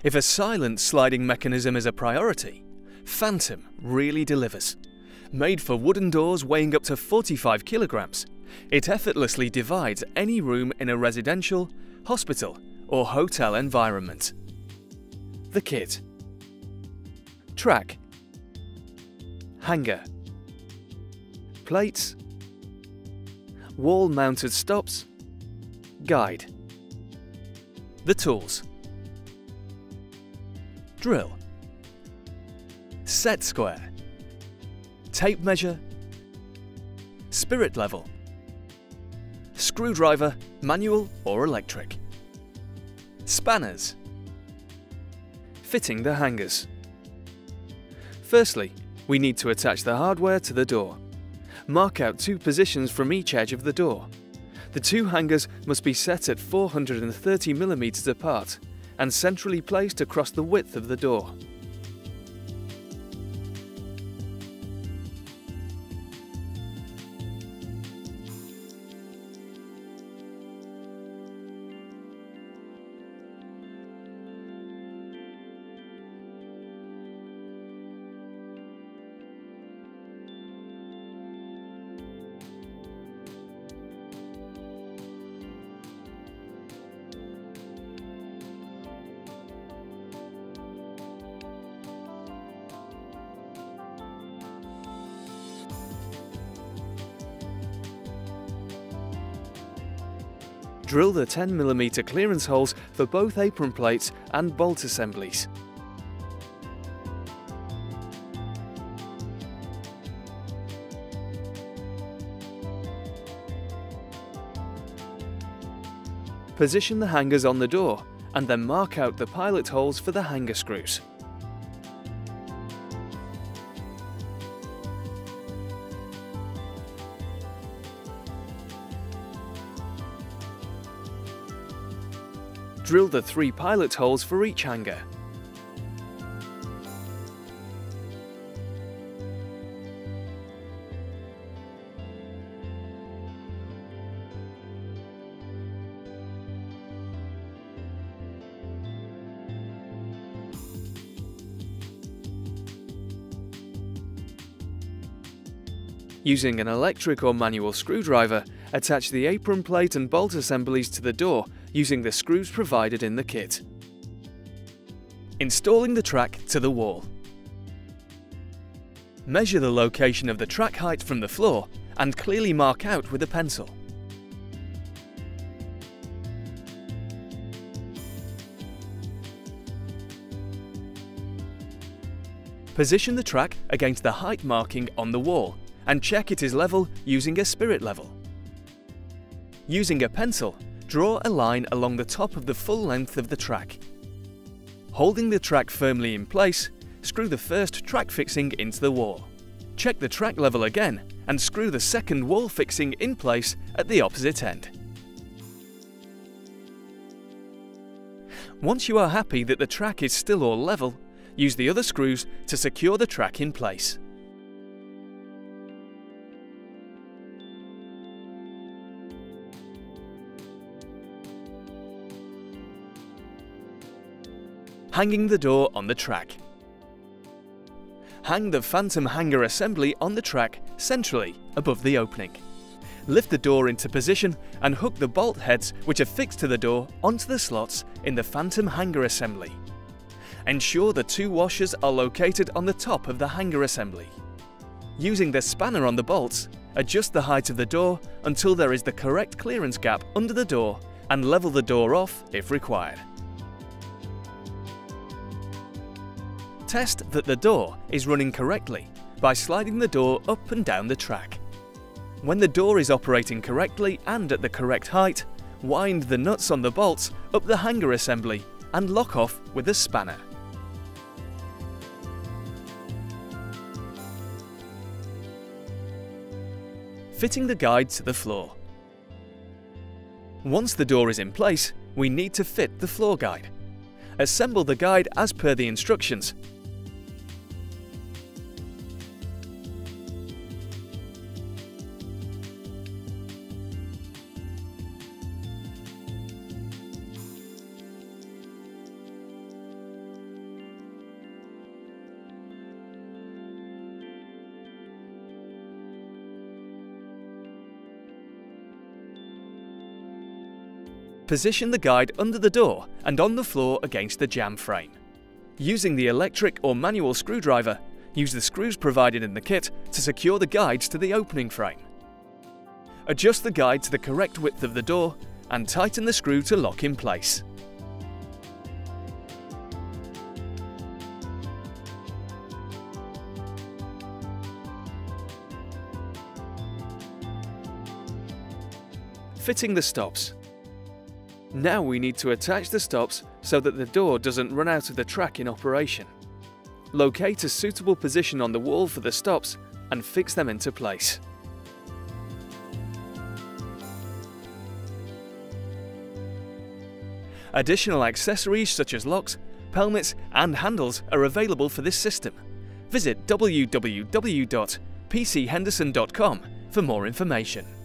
If a silent sliding mechanism is a priority, Phantom really delivers. Made for wooden doors weighing up to 45 kilograms, it effortlessly divides any room in a residential, hospital, or hotel environment. The kit: track, hanger, plates, wall-mounted stops, guide. The tools: drill, set square, tape measure, spirit level, screwdriver, manual or electric, spanners. Fitting the hangers. Firstly, we need to attach the hardware to the door. Mark out 2 positions from each edge of the door. The 2 hangers must be set at 430 mm apart and centrally placed across the width of the door. Drill the 10 mm clearance holes for both apron plates and bolt assemblies. Position the hangers on the door and then mark out the pilot holes for the hanger screws. Drill the 3 pilot holes for each hanger. Using an electric or manual screwdriver, attach the apron plate and bolt assemblies to the door using the screws provided in the kit. Installing the track to the wall. Measure the location of the track height from the floor and clearly mark out with a pencil. Position the track against the height marking on the wall and check it is level using a spirit level. Using a pencil, draw a line along the top of the full length of the track. Holding the track firmly in place, screw the first track fixing into the wall. Check the track level again and screw the second wall fixing in place at the opposite end. Once you are happy that the track is still all level, use the other screws to secure the track in place. Hanging the door on the track. Hang the Phantom hanger assembly on the track centrally above the opening. Lift the door into position and hook the bolt heads which are fixed to the door onto the slots in the Phantom hanger assembly. Ensure the 2 washers are located on the top of the hanger assembly. Using the spanner on the bolts, adjust the height of the door until there is the correct clearance gap under the door and level the door off if required. Test that the door is running correctly by sliding the door up and down the track. When the door is operating correctly and at the correct height, wind the nuts on the bolts up the hanger assembly and lock off with a spanner. Fitting the guide to the floor. Once the door is in place, we need to fit the floor guide. Assemble the guide as per the instructions. Position the guide under the door and on the floor against the jamb frame. Using the electric or manual screwdriver, use the screws provided in the kit to secure the guides to the opening frame. Adjust the guide to the correct width of the door and tighten the screw to lock in place. Fitting the stops. Now we need to attach the stops so that the door doesn't run out of the track in operation. Locate a suitable position on the wall for the stops and fix them into place. Additional accessories such as locks, pelmets and handles are available for this system. Visit www.pchenderson.com for more information.